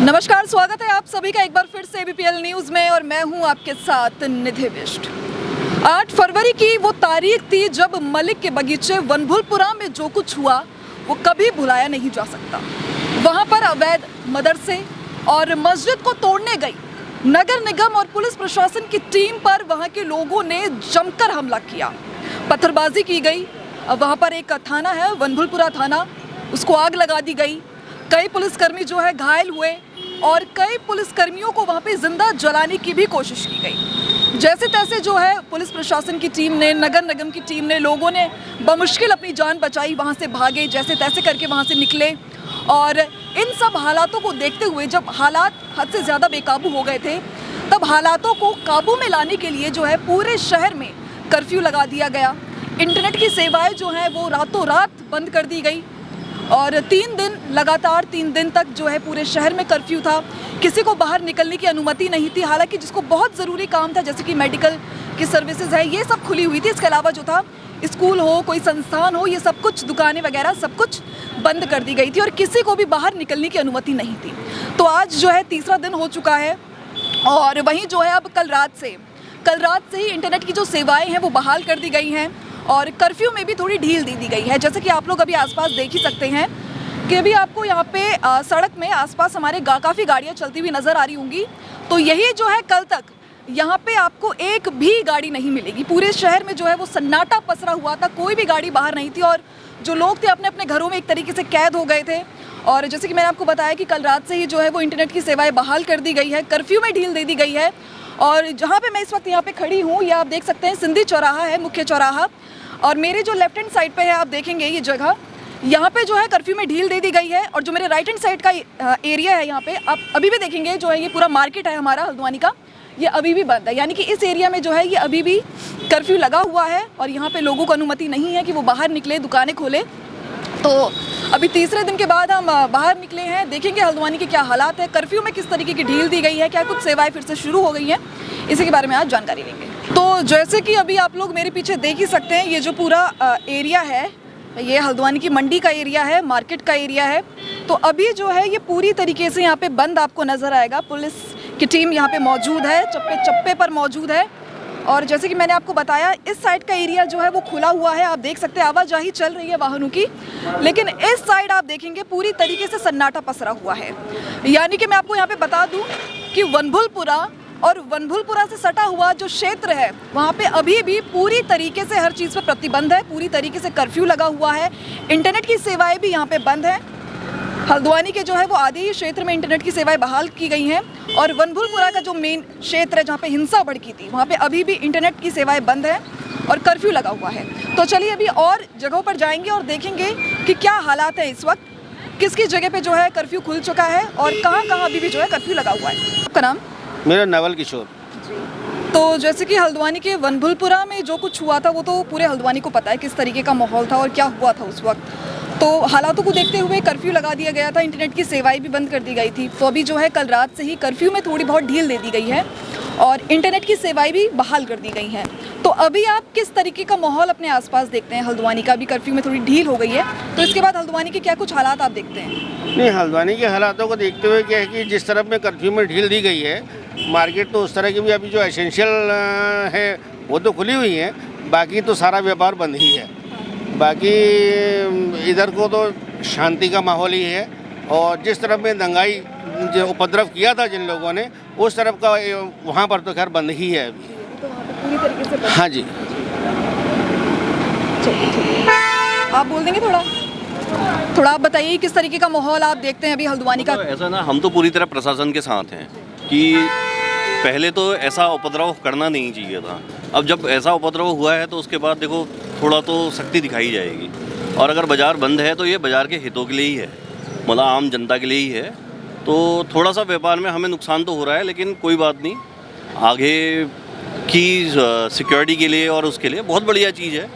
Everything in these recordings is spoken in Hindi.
नमस्कार, स्वागत है आप सभी का एक बार फिर से एबीपीएल न्यूज़ में और मैं हूं आपके साथ निधि बिष्ट। 8 फरवरी की वो तारीख थी जब मलिक के बगीचे वनभुलपुरा में जो कुछ हुआ वो कभी भुलाया नहीं जा सकता। वहां पर अवैध मदरसे और मस्जिद को तोड़ने गई नगर निगम और पुलिस प्रशासन की टीम पर वहां के लोगों ने जमकर हमला किया, पत्थरबाजी की गई। वहां पर एक थाना है वनभुलपुरा थाना, उसको आग लगा दी गई। कई पुलिसकर्मी जो है घायल हुए और कई पुलिसकर्मियों को वहां पे जिंदा जलाने की भी कोशिश की गई। जैसे तैसे जो है पुलिस प्रशासन की टीम ने, नगर निगम की टीम ने, लोगों ने बमुश्किल अपनी जान बचाई, वहां से भागे, जैसे तैसे करके वहां से निकले। और इन सब हालातों को देखते हुए जब हालात हद से ज़्यादा बेकाबू हो गए थे, तब हालातों को काबू में लाने के लिए जो है पूरे शहर में कर्फ्यू लगा दिया गया। इंटरनेट की सेवाएं जो हैं वो रातों रात बंद कर दी गई और 3 दिन लगातार 3 दिन तक जो है पूरे शहर में कर्फ्यू था। किसी को बाहर निकलने की अनुमति नहीं थी। हालांकि जिसको बहुत ज़रूरी काम था, जैसे कि मेडिकल की सर्विसेज है, ये सब खुली हुई थी। इसके अलावा जो था स्कूल हो, कोई संस्थान हो, ये सब कुछ, दुकानें वगैरह सब कुछ बंद कर दी गई थी और किसी को भी बाहर निकलने की अनुमति नहीं थी। तो आज जो है तीसरा दिन हो चुका है और वहीं जो है अब कल रात से ही इंटरनेट की जो सेवाएँ हैं वो बहाल कर दी गई हैं और कर्फ्यू में भी थोड़ी ढील दी गई है। जैसे कि आप लोग अभी आसपास देख ही सकते हैं कि अभी आपको यहाँ पे सड़क में आसपास हमारे काफ़ी गाड़ियाँ चलती हुई नज़र आ रही होंगी। तो यही जो है कल तक यहाँ पे आपको एक भी गाड़ी नहीं मिलेगी। पूरे शहर में जो है वो सन्नाटा पसरा हुआ था, कोई भी गाड़ी बाहर नहीं थी और जो लोग थे अपने अपने घरों में एक तरीके से कैद हो गए थे। और जैसे कि मैंने आपको बताया कि कल रात से ही जो है वो इंटरनेट की सेवाएँ बहाल कर दी गई है, कर्फ्यू में ढील दे दी गई है। और जहाँ पे मैं इस वक्त यहाँ पे खड़ी हूँ, ये आप देख सकते हैं सिंधी चौराहा है, मुख्य चौराहा। और मेरे जो लेफ्ट हैंड साइड पे है आप देखेंगे ये जगह, यहाँ पे जो है कर्फ्यू में ढील दे दी गई है। और जो मेरे राइट हैंड साइड का एरिया है, यहाँ पे आप अभी भी देखेंगे जो है ये पूरा मार्केट है हमारा हल्द्वानी का, ये अभी भी बंद है। यानी कि इस एरिया में जो है ये अभी भी कर्फ्यू लगा हुआ है और यहाँ पे लोगों को अनुमति नहीं है कि वो बाहर निकले, दुकानें खोले। तो अभी तीसरे दिन के बाद हम बाहर निकले हैं, देखेंगे हल्द्वानी के क्या हालात है, कर्फ्यू में किस तरीके की ढील दी गई है, क्या कुछ सेवाएं फिर से शुरू हो गई हैं, इसी के बारे में आज जानकारी लेंगे। तो जैसे कि अभी आप लोग मेरे पीछे देख ही सकते हैं, ये जो पूरा एरिया है ये हल्द्वानी की मंडी का एरिया है, मार्केट का एरिया है। तो अभी जो है ये पूरी तरीके से यहाँ पे बंद आपको नज़र आएगा। पुलिस की टीम यहाँ पे मौजूद है, चप्पे चप्पे पर मौजूद है। और जैसे कि मैंने आपको बताया, इस साइड का एरिया जो है वो खुला हुआ है, आप देख सकते हैं आवाजाही चल रही है वाहनों की। लेकिन इस साइड आप देखेंगे पूरी तरीके से सन्नाटा पसरा हुआ है। यानी कि मैं आपको यहाँ पे बता दूँ कि वनभुलपुरा और वनभुलपुरा से सटा हुआ जो क्षेत्र है वहाँ पे अभी भी पूरी तरीके से हर चीज़ पे प्रतिबंध है, पूरी तरीके से कर्फ्यू लगा हुआ है। इंटरनेट की सेवाएं भी यहाँ पे बंद हैं। हल्द्वानी के जो है वो आधे ही क्षेत्र में इंटरनेट की सेवाएं बहाल की गई हैं और वनभुलपुरा का जो मेन क्षेत्र है जहाँ पे हिंसा भड़की थी, वहाँ पे अभी भी इंटरनेट की सेवाएं बंद हैं और कर्फ्यू लगा हुआ है। तो चलिए अभी और जगहों पर जाएंगे और देखेंगे कि क्या हालात है इस वक्त, किस किस जगह पे जो है कर्फ्यू खुल चुका है और कहाँ कहाँ अभी भी जो है कर्फ्यू लगा हुआ है। आपका नाम? मेरा नवल किशोर। तो जैसे कि हल्द्वानी के वनभुलपुरा में जो कुछ हुआ था वो तो पूरे हल्द्वानी को पता है किस तरीके का माहौल था और क्या हुआ था उस वक्त। तो हालातों को देखते हुए कर्फ्यू लगा दिया गया था, इंटरनेट की सेवाएं भी बंद कर दी गई थी। तो अभी जो है कल रात से ही कर्फ्यू में थोड़ी बहुत ढील दे दी गई है और इंटरनेट की सेवाएं भी बहाल कर दी गई हैं। तो अभी आप किस तरीके का माहौल अपने आसपास देखते हैं? हल्द्वानी का भी कर्फ्यू में थोड़ी ढील हो गई है, तो इसके बाद हल्द्वानी के क्या कुछ हालात आप देखते हैं? नहीं, हल्द्वानी के हालातों को देखते हुए क्या है कि जिस तरफ में कर्फ्यू में ढील दी गई है, मार्केट तो उस तरह की भी अभी जो एसेंशियल है वो तो खुली हुई है, बाकी तो सारा व्यापार बंद ही है। बाकी इधर को तो शांति का माहौल ही है और जिस तरफ में दंगाई जो उपद्रव किया था जिन लोगों ने, उस तरफ का वहाँ पर तो खैर बंद ही है अभी। तो वहाँ पे पूरी तरीके से हाँ जी। आप बोल देंगे थोड़ा आप बताइए किस तरीके का माहौल आप देखते हैं अभी हल्द्वानी का? तो ऐसा ना, हम तो पूरी तरह प्रशासन के साथ हैं कि पहले तो ऐसा उपद्रव करना नहीं चाहिए था। अब जब ऐसा उपद्रव हुआ है तो उसके बाद देखो थोड़ा तो सख्ती दिखाई जाएगी। और अगर बाज़ार बंद है तो ये बाज़ार के हितों के लिए ही है, मतलब आम जनता के लिए ही है। तो थोड़ा सा व्यापार में हमें नुकसान तो हो रहा है, लेकिन कोई बात नहीं, आगे की सिक्योरिटी के लिए और उसके लिए बहुत बढ़िया चीज़ है।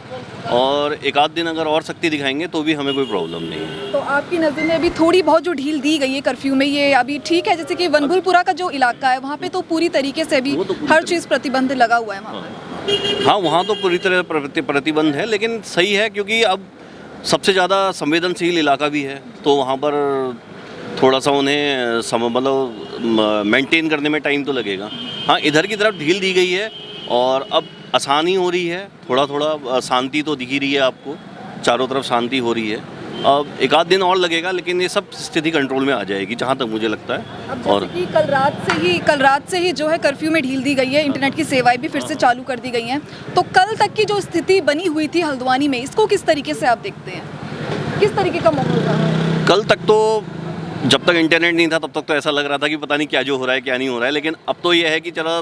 और एक आध दिन अगर और सख्ती दिखाएंगे तो भी हमें कोई प्रॉब्लम नहीं है। तो आपकी नज़र में अभी थोड़ी बहुत जो ढील दी गई है कर्फ्यू में, ये अभी ठीक है? जैसे कि वनभुलपुरा का जो इलाका है वहाँ पे तो पूरी तरीके से अभी हर चीज़ प्रतिबंध लगा हुआ है वहाँ पर। हाँ, वहाँ तो पूरी तरह प्रतिबंध है, लेकिन सही है क्योंकि अब सबसे ज़्यादा संवेदनशील इलाका भी है, तो वहाँ पर थोड़ा सा उन्हें मतलब मेंटेन करने में टाइम तो लगेगा। हाँ, इधर की तरफ ढील दी गई है और अब आसानी हो रही है, थोड़ा थोड़ा शांति तो दिख ही रही है आपको, चारों तरफ शांति हो रही है। अब एक आध दिन और लगेगा, लेकिन ये सब स्थिति कंट्रोल में आ जाएगी जहाँ तक मुझे लगता है। अब जैसे कि कल रात से ही जो है कर्फ्यू में ढील दी गई है, इंटरनेट की सेवाएं भी फिर से चालू कर दी गई हैं। तो कल तक की जो स्थिति बनी हुई थी हल्द्वानी में, इसको किस तरीके से आप देखते हैं? किस तरीके का माहौल रहा? कल तक तो जब तक इंटरनेट नहीं था तब तक तो ऐसा लग रहा था कि पता नहीं क्या जो हो रहा है क्या नहीं हो रहा है, लेकिन अब तो ये है कि चलो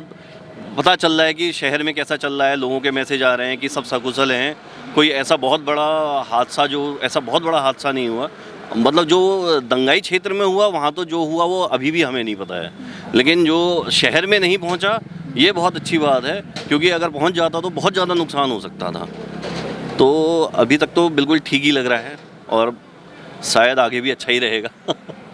पता चल रहा है कि शहर में कैसा चल रहा है, लोगों के मैसेज आ रहे हैं कि सब सकुशल हैं, कोई ऐसा बहुत बड़ा हादसा नहीं हुआ। मतलब जो दंगाई क्षेत्र में हुआ वहाँ तो जो हुआ वो अभी भी हमें नहीं पता है, लेकिन जो शहर में नहीं पहुँचा ये बहुत अच्छी बात है, क्योंकि अगर पहुँच जाता तो बहुत ज़्यादा नुकसान हो सकता था। तो अभी तक तो बिल्कुल ठीक ही लग रहा है और शायद आगे भी अच्छा ही रहेगा।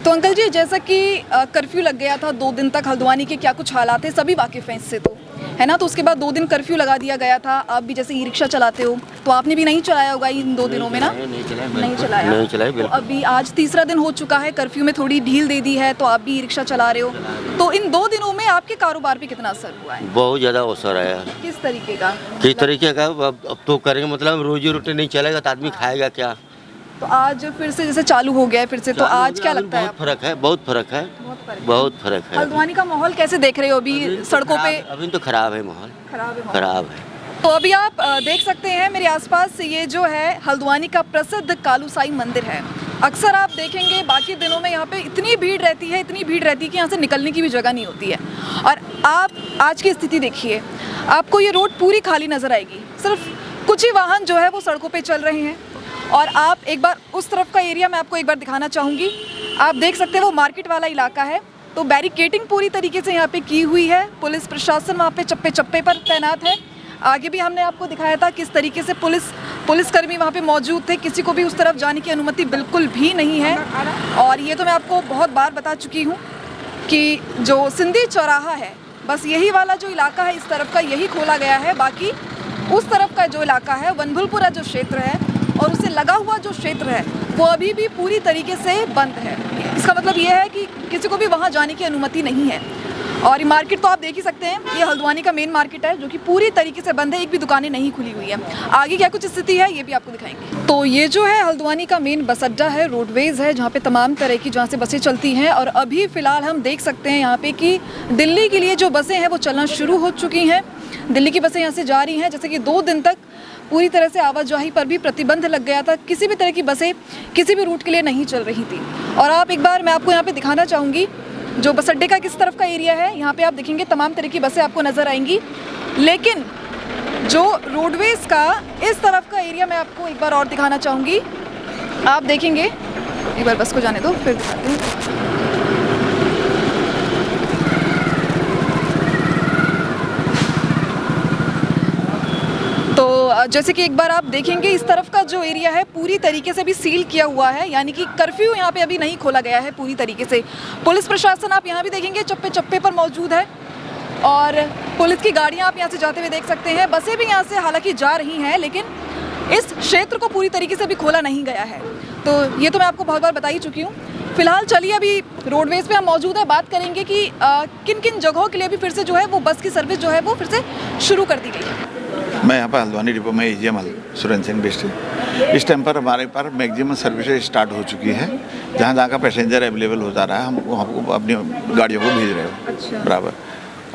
तो अंकल जी, जैसा कि कर्फ्यू लग गया था 2 दिन तक, हल्द्वानी के क्या कुछ हालात है सभी वाकिफ़ हैं इससे, तो है ना। तो उसके बाद 2 दिन कर्फ्यू लगा दिया गया था। आप भी जैसे ई रिक्शा चलाते हो, तो आपने भी नहीं चलाया होगा इन 2 दिनों में ना? नहीं चलाया। तो अभी आज तीसरा दिन हो चुका है, कर्फ्यू में थोड़ी ढील दे दी है, तो आप भी ई रिक्शा चला रहे हो। तो इन 2 दिनों में आपके कारोबार पे कितना असर हुआ है? बहुत ज़्यादा असर आया। किस तरीके का? अब तो करेंगे, मतलब रोजी रोटी नहीं चलेगा तो आदमी खाएगा क्या। तो आज फिर से जैसे चालू हो गया है फिर से, तो आज क्या लगता है? बहुत फर्क है। बहुत फर्क है। हल्द्वानी का माहौल कैसे देख रहे हो अभी सड़कों पे? अभी तो खराब है माहौल, खराब है। तो अभी आप देख सकते हैं मेरे आसपास ये जो है हल्द्वानी का प्रसिद्ध कालूसाई मंदिर है। अक्सर आप देखेंगे बाकी दिनों में यहाँ पे इतनी भीड़ रहती है कि यहाँ से निकलने की भी जगह नहीं होती है। और आप आज की स्थिति देखिए, आपको ये रोड पूरी खाली नज़र आएगी, सिर्फ कुछ ही वाहन जो है वो सड़कों पे चल रहे हैं। और आप एक बार उस तरफ का एरिया मैं आपको एक बार दिखाना चाहूँगी। आप देख सकते हैं वो मार्केट वाला इलाका है, तो बैरिकेडिंग पूरी तरीके से यहाँ पे की हुई है। पुलिस प्रशासन वहाँ पे चप्पे चप्पे पर तैनात है। आगे भी हमने आपको दिखाया था किस तरीके से पुलिसकर्मी वहाँ पे मौजूद थे, किसी को भी उस तरफ जाने की अनुमति बिल्कुल भी नहीं है। और ये तो मैं आपको बहुत बार बता चुकी हूँ कि जो सिंधी चौराहा है, बस यही वाला जो इलाका है इस तरफ का यही खोला गया है। बाकी उस तरफ का जो इलाका है, वनभुलपुरा जो क्षेत्र है और उसे लगा हुआ जो क्षेत्र है, वो अभी भी पूरी तरीके से बंद है। इसका मतलब ये है कि किसी को भी वहाँ जाने की अनुमति नहीं है। और ये मार्केट तो आप देख ही सकते हैं, ये हल्द्वानी का मेन मार्केट है जो कि पूरी तरीके से बंद है, एक भी दुकानें नहीं खुली हुई है। आगे क्या कुछ स्थिति है ये भी आपको दिखाएंगे। तो ये जो है हल्द्वानी का मेन बस अड्डा है, रोडवेज़ है, जहाँ पे तमाम तरह की जहाँ से बसें चलती हैं। और अभी फ़िलहाल हम देख सकते हैं यहाँ पे कि दिल्ली के लिए जो बसें हैं वो चलना शुरू हो चुकी हैं। दिल्ली की बसें यहाँ से जा रही हैं। जैसे कि 2 दिन तक पूरी तरह से आवाजाही पर भी प्रतिबंध लग गया था, किसी भी तरह की बसें किसी भी रूट के लिए नहीं चल रही थी। और आप एक बार मैं आपको यहाँ पे दिखाना चाहूँगी जो बस अड्डे का किस तरफ का एरिया है। यहाँ पे आप देखेंगे तमाम तरह की बसें आपको नज़र आएंगी, लेकिन जो रोडवेज़ का इस तरफ का एरिया मैं आपको एक बार और दिखाना चाहूँगी। आप देखेंगे, एक बार बस को जाने दो फिर दिखाती हूँ। तो जैसे कि एक बार आप देखेंगे इस तरफ का जो एरिया है पूरी तरीके से भी सील किया हुआ है, यानी कि कर्फ्यू यहाँ पे अभी नहीं खोला गया है पूरी तरीके से। पुलिस प्रशासन आप यहाँ भी देखेंगे चप्पे चप्पे पर मौजूद है और पुलिस की गाड़ियाँ आप यहाँ से जाते हुए देख सकते हैं। बसें भी यहाँ से हालांकि जा रही हैं, लेकिन इस क्षेत्र को पूरी तरीके से भी खोला नहीं गया है। तो ये तो मैं आपको बहुत बार बता ही चुकी हूँ। फिलहाल चलिए अभी रोडवेज़ पे हम मौजूद है, बात करेंगे कि किन किन जगहों के लिए भी फिर से जो है वो बस की सर्विस जो है वो फिर से शुरू कर दी गई है। मैं यहाँ पर हल्द्वानी डिपो में एजीएम सुरेंद्र सिंह डिस्ट्रिक्ट, इस टाइम पर हमारे पास मैक्सिमम सर्विसेज स्टार्ट हो चुकी है। जहाँ जहाँ का पैसेंजर अवेलेबल हो जा रहा है हमको अपनी गाड़ियों को भेज रहे हो। अच्छा। बराबर।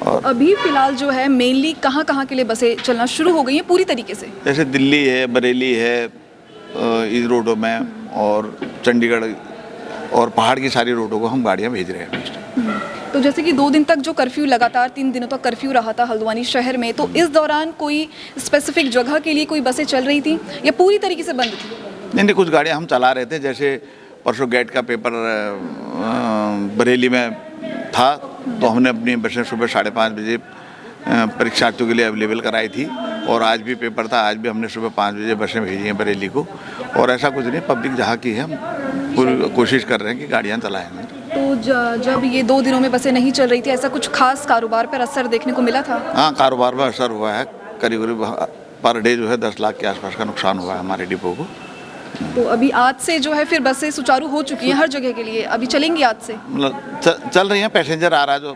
और अभी फिलहाल जो है मेनली कहाँ के लिए बसें चलना शुरू हो गई हैं पूरी तरीके से? जैसे दिल्ली है, बरेली है इस रोडों में, और चंडीगढ़ और पहाड़ की सारी रोडों को हम गाड़ियाँ भेज रहे हैं। तो जैसे कि 2 दिन तक जो कर्फ्यू लगातार 3 दिनों तक कर्फ्यू रहा था हल्द्वानी शहर में, तो इस दौरान कोई स्पेसिफिक जगह के लिए कोई बसें चल रही थी या पूरी तरीके से बंद थी? नहीं, कुछ गाड़ियाँ हम चला रहे थे। जैसे परसों गेट का पेपर बरेली में था तो हमने अपनी बसें सुबह 5:30 बजे परीक्षार्थियों के लिए अवेलेबल कराई थी, और आज भी पेपर था, आज भी हमने सुबह 5 बजे बसें भेजी हैं बरेली को। और ऐसा कुछ नहीं, पब्लिक जहाँ की है हम पूरी कोशिश कर रहे हैं कि गाड़ियाँ चलाएंगे। तो जब ये 2 दिनों में बसें नहीं चल रही थी, ऐसा कुछ खास कारोबार पर असर देखने को मिला था? हाँ, कारोबार में असर हुआ है। करीब पर डे जो है 10 लाख के आसपास का नुकसान हुआ है हमारे डिपो को, तो अभी आज से जो है फिर बसें सुचारू हो चुकी हैं हर जगह के लिए, अभी चलेंगी आज से? मतलब चल रही हैं, पैसेंजर आ रहा है जो,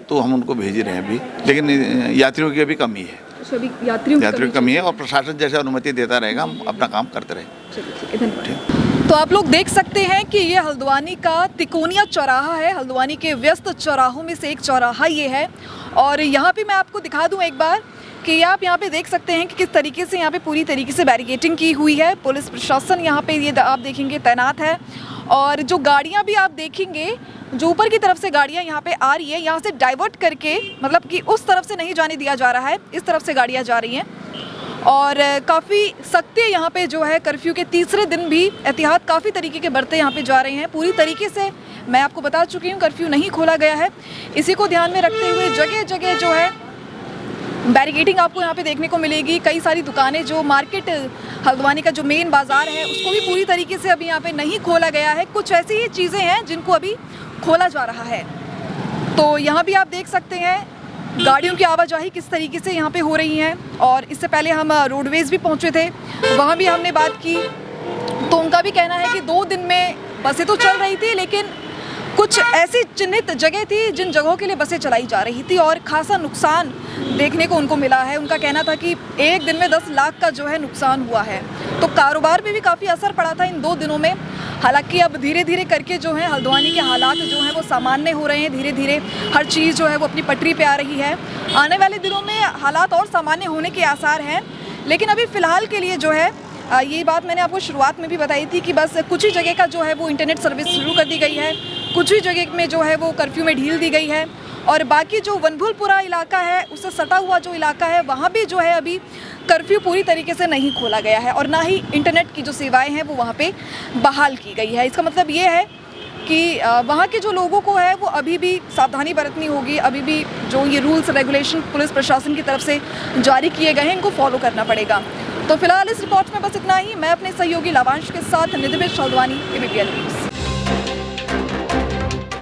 तो हम उनको भेज ही रहे हैं अभी, लेकिन यात्रियों की अभी कमी है। अभी यात्रियों की कमी है और प्रशासन जैसे अनुमति देता रहेगा हम अपना काम करते रहें। चलिए ठीक है, धन्यवाद। तो आप लोग देख सकते हैं कि ये हल्द्वानी का तिकोनिया चौराहा है। हल्द्वानी के व्यस्त चौराहों में से एक चौराहा ये है और यहाँ पे मैं आपको दिखा दूँ एक बार कि आप यहाँ पे देख सकते हैं कि किस तरीके से यहाँ पे पूरी तरीके से बैरिकेटिंग की हुई है। पुलिस प्रशासन यहाँ पे ये आप देखेंगे तैनात है और जो गाड़ियाँ भी आप देखेंगे, जो ऊपर की तरफ से गाड़ियाँ यहाँ पे आ रही है, यहाँ से डाइवर्ट करके, मतलब कि उस तरफ से नहीं जाने दिया जा रहा है, इस तरफ से गाड़ियाँ जा रही हैं और काफ़ी सख्ती यहाँ पे जो है कर्फ्यू के तीसरे दिन भी एहतियात काफ़ी तरीके के बरते यहाँ पे जा रहे हैं। पूरी तरीके से मैं आपको बता चुकी हूँ कर्फ्यू नहीं खोला गया है। इसी को ध्यान में रखते हुए जगह जगह जो है बैरिकेडिंग आपको यहाँ पे देखने को मिलेगी। कई सारी दुकानें, जो मार्केट हल्द्वानी का जो मेन बाज़ार है उसको भी पूरी तरीके से अभी यहाँ पे नहीं खोला गया है। कुछ ऐसी ही चीज़ें हैं जिनको अभी खोला जा रहा है। तो यहाँ भी आप देख सकते हैं गाड़ियों की आवाजाही किस तरीके से यहाँ पे हो रही है। और इससे पहले हम रोडवेज़ भी पहुँचे थे, वहाँ भी हमने बात की तो उनका भी कहना है कि 2 दिन में बसें तो चल रही थी, लेकिन कुछ ऐसी चिन्हित जगह थी जिन जगहों के लिए बसें चलाई जा रही थी और खासा नुकसान देखने को उनको मिला है। उनका कहना था कि एक दिन में 10 लाख का जो है नुकसान हुआ है। तो कारोबार पे भी काफ़ी असर पड़ा था इन 2 दिनों में। हालांकि अब धीरे धीरे करके जो है हल्द्वानी के हालात जो हैं वो सामान्य हो रहे हैं। धीरे धीरे हर चीज़ जो है वो अपनी पटरी पे आ रही है। आने वाले दिनों में हालात और सामान्य होने के आसार हैं, लेकिन अभी फ़िलहाल के लिए जो है ये बात मैंने आपको शुरुआत में भी बताई थी कि बस कुछ ही जगह का जो है वो इंटरनेट सर्विस शुरू कर दी गई है, कुछ ही जगह में जो है वो कर्फ्यू में ढील दी गई है और बाकी जो वनभूलपुरा इलाका है, उससे सटा हुआ जो इलाका है, वहाँ भी जो है अभी कर्फ्यू पूरी तरीके से नहीं खोला गया है और ना ही इंटरनेट की जो सेवाएं हैं वो वहाँ पे बहाल की गई है। इसका मतलब ये है कि वहाँ के जो लोगों को है वो अभी भी सावधानी बरतनी होगी। अभी भी जो ये रूल्स रेगुलेशन पुलिस प्रशासन की तरफ से जारी किए गए हैं, इनको फॉलो करना पड़ेगा। तो फिलहाल इस रिपोर्ट में बस इतना ही। मैं अपने सहयोगी लावांश के साथ निधि हल्द्वानी, ABPL न्यूज़।